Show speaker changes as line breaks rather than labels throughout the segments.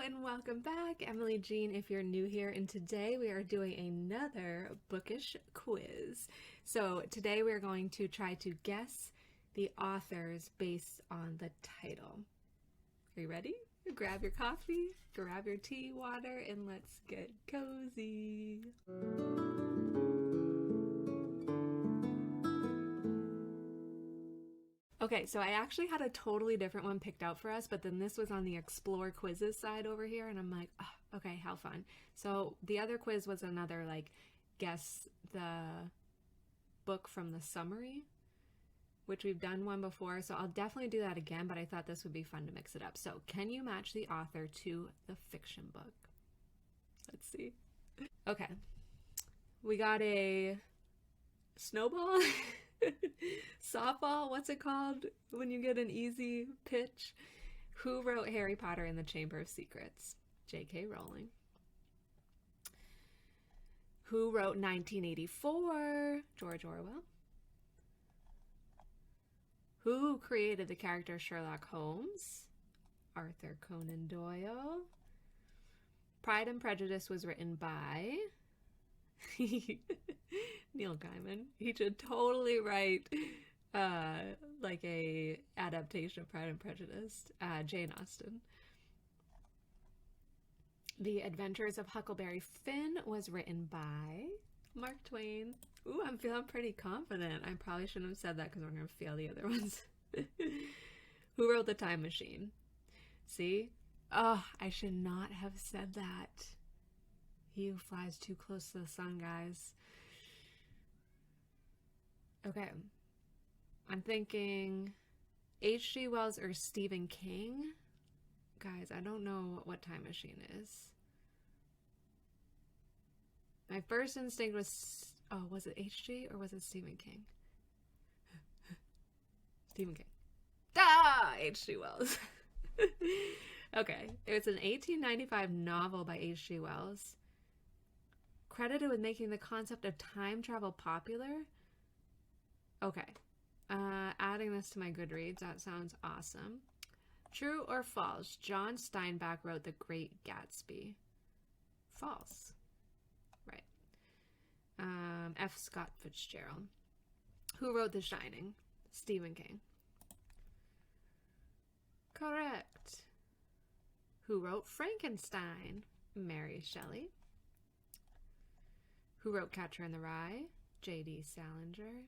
and welcome back. Emily Jean if you're new here, and today we are doing another bookish quiz. So today we're going to try to guess the authors based on the title. Are you ready? Grab your coffee, grab your tea, water, and let's get cozy. Okay, so I actually had a totally different one picked out for us, but then this was on the Explore Quizzes side over here, and I'm like, oh, okay, how fun. So the other quiz was another, like, guess the book from the summary, which we've done one before, so I'll definitely do that again, but I thought this would be fun to mix it up. So can you match the author to the fiction book? Let's see. Okay. We got a snowball? Softball? What's it called when you get an easy pitch? Who wrote Harry Potter and the Chamber of Secrets? J.K. Rowling. Who wrote 1984? George Orwell. Who created the character Sherlock Holmes? Arthur Conan Doyle. Pride and Prejudice was written by Neil Gaiman. He should totally write like a adaptation of Pride and Prejudice. Jane Austen. The Adventures of Huckleberry Finn was written by Mark Twain. Ooh, I'm feeling pretty confident. I probably shouldn't have said that because we're going to fail the other ones. Who wrote The Time Machine? See? Oh, I should not have said that. He who flies too close to the sun, guys. Okay. I'm thinking H.G. Wells or Stephen King. Guys, I don't know what Time Machine is. My first instinct was, oh, was it H.G. or was it Stephen King? Stephen King. Ah! H.G. Wells. Okay. It's an 1895 novel by H.G. Wells. Credited with making the concept of time travel popular. Okay. Adding this to my GoodReads. That sounds awesome. True or false? John Steinbeck wrote The Great Gatsby. False. Right. F. Scott Fitzgerald. Who wrote The Shining? Stephen King. Correct. Who wrote Frankenstein? Mary Shelley. Who wrote Catcher in the Rye? J.D. Salinger.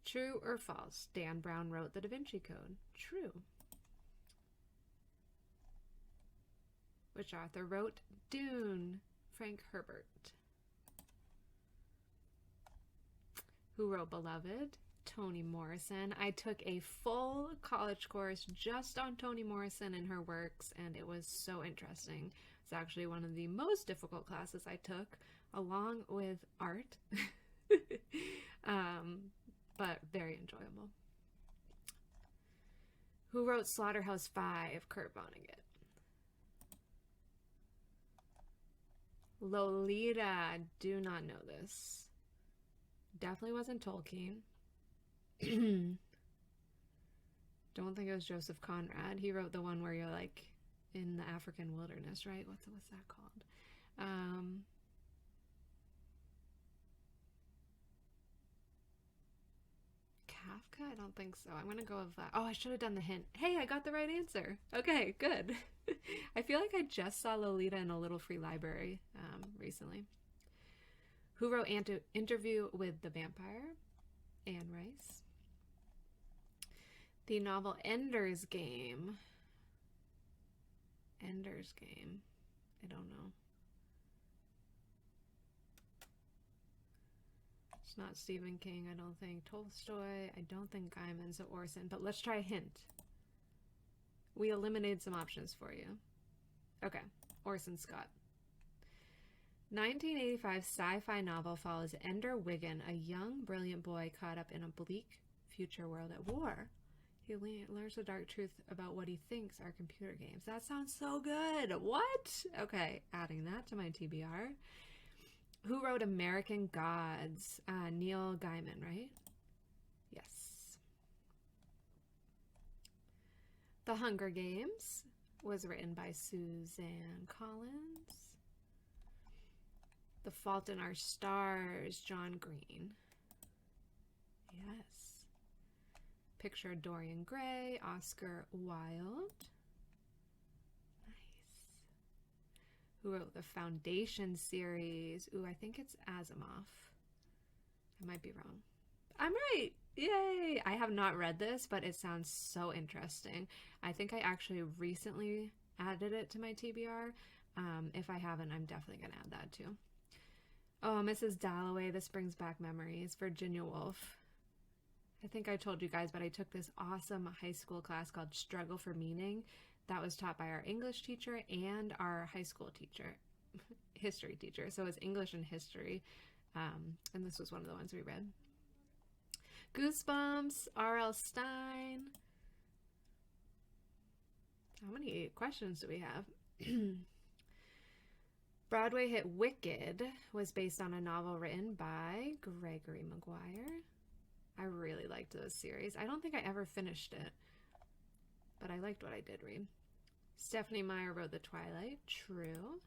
True or false? Dan Brown wrote The Da Vinci Code. True. Which author wrote Dune? Frank Herbert. Who wrote Beloved? Toni Morrison. I took a full college course just on Toni Morrison and her works, and it was so interesting. It's actually one of the most difficult classes I took, along with art. But very enjoyable. Who wrote Slaughterhouse-Five? Kurt Vonnegut. Lolita. Do not know this. Definitely wasn't Tolkien. Don't think it was Joseph Conrad. He wrote the one where you're like in the African wilderness, right? What's that called? Kafka? I don't think so. I'm gonna go with that. Oh, I should have done the hint. Hey, I got the right answer. Okay, good. I feel like I just saw Lolita in a little free library recently. Who wrote Interview with the Vampire? Anne Rice. The novel Ender's Game. Ender's Game. I don't know. It's not Stephen King, I don't think. Tolstoy, I don't think Gaiman, so Orson. But let's try a hint. We eliminated some options for you. Okay, Orson Scott. 1985 sci-fi novel follows Ender Wiggin, a young, brilliant boy caught up in a bleak future world at war. He learns the dark truth about what he thinks are computer games. That sounds so good. What? Okay, adding that to my TBR. Who wrote American Gods? Neil Gaiman, right? Yes. The Hunger Games was written by Suzanne Collins. The Fault in Our Stars, John Green. Yes. Picture of Dorian Gray, Oscar Wilde. Nice. Who wrote the Foundation series? Ooh, I think it's Asimov. I might be wrong. I'm right! Yay! I have not read this, but it sounds so interesting. I think I actually recently added it to my TBR. If I haven't, I'm definitely going to add that too. Oh, Mrs. Dalloway, this brings back memories. Virginia Woolf. I think I told you guys, but I took this awesome high school class called Struggle for Meaning. That was taught by our English teacher and our high school teacher, history teacher. So it was English and history. And this was one of the ones we read. Goosebumps, R.L. Stine. How many questions do we have? Broadway hit Wicked was based on a novel written by Gregory Maguire. I really liked this series. I don't think I ever finished it, but I liked what I did read. Stephanie Meyer wrote The Twilight. True.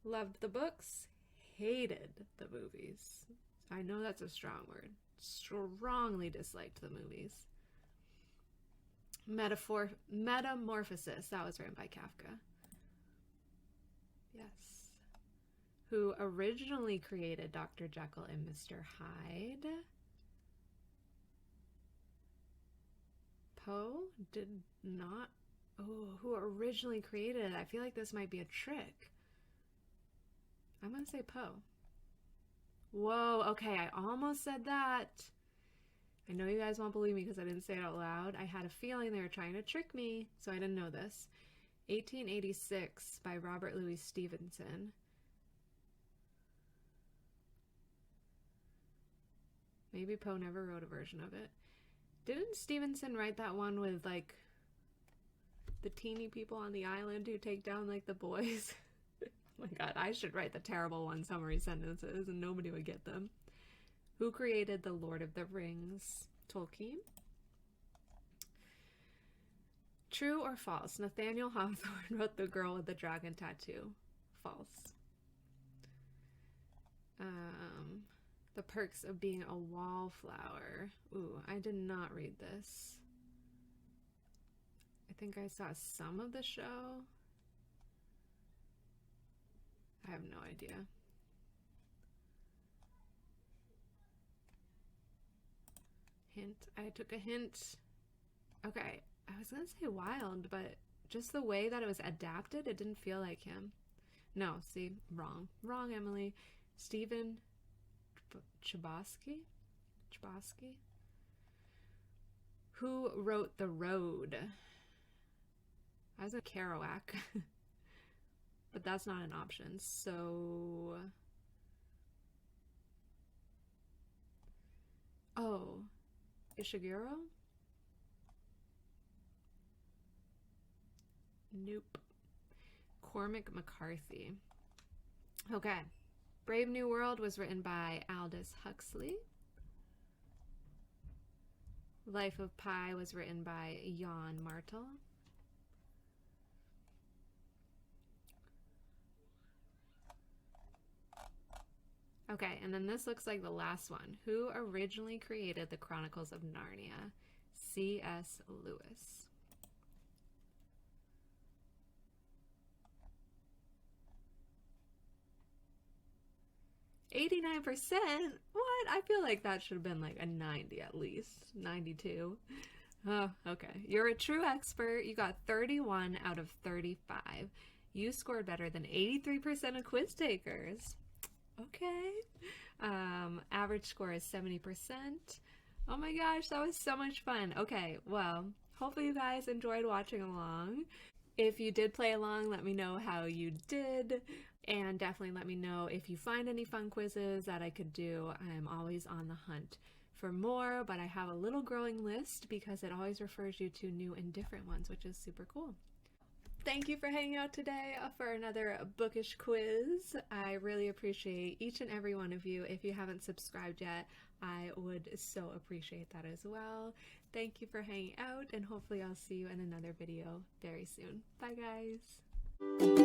Loved the books. Hated the movies. I know that's a strong word. Strongly disliked the movies. Metamorphosis. That was written by Kafka. Yes. Who originally created Dr. Jekyll and Mr. Hyde. Poe did not. Oh, who originally created it? I feel like this might be a trick. I'm going to say Poe. Whoa, okay, I almost said that. I know you guys won't believe me because I didn't say it out loud. I had a feeling they were trying to trick me, so I didn't know this. 1886 by Robert Louis Stevenson. Maybe Poe never wrote a version of it. Didn't Stevenson write that one with, like, the teeny people on the island who take down, like, the boys? Oh my god, I should write the terrible one summary sentences and nobody would get them. Who created The Lord of the Rings? Tolkien. True or false? Nathaniel Hawthorne wrote The Girl with the Dragon Tattoo. False. The Perks of Being a Wallflower. Ooh, I did not read this. I think I saw some of the show. I have no idea. Hint. I took a hint. Okay, I was gonna say Wilde, but just the way that it was adapted, it didn't feel like him. No, see, wrong. Wrong, Emily. Stephen Chbosky? Who wrote The Road? I was a Kerouac. But that's not an option, so... Oh, Ishiguro? Nope. Cormac McCarthy. Okay. Brave New World was written by Aldous Huxley. Life of Pi was written by Jan Martel. Okay, and then this looks like the last one. Who originally created the Chronicles of Narnia? C.S. Lewis. $89%? What? I feel like that should have been like a 90 at least. 92. Oh, okay. You're a true expert. You got 31 out of 35. You scored better than 83% of quiz takers. Okay. Average score is 70%. Oh my gosh, that was so much fun. Okay, well, hopefully you guys enjoyed watching along. If you did play along, let me know how you did. And definitely let me know if you find any fun quizzes that I could do. I'm always on the hunt for more, but I have a little growing list because it always refers you to new and different ones, which is super cool. Thank you for hanging out today for another bookish quiz. I really appreciate each and every one of you. If you haven't subscribed yet, I would so appreciate that as well. Thank you for hanging out, and hopefully I'll see you in another video very soon. Bye, guys.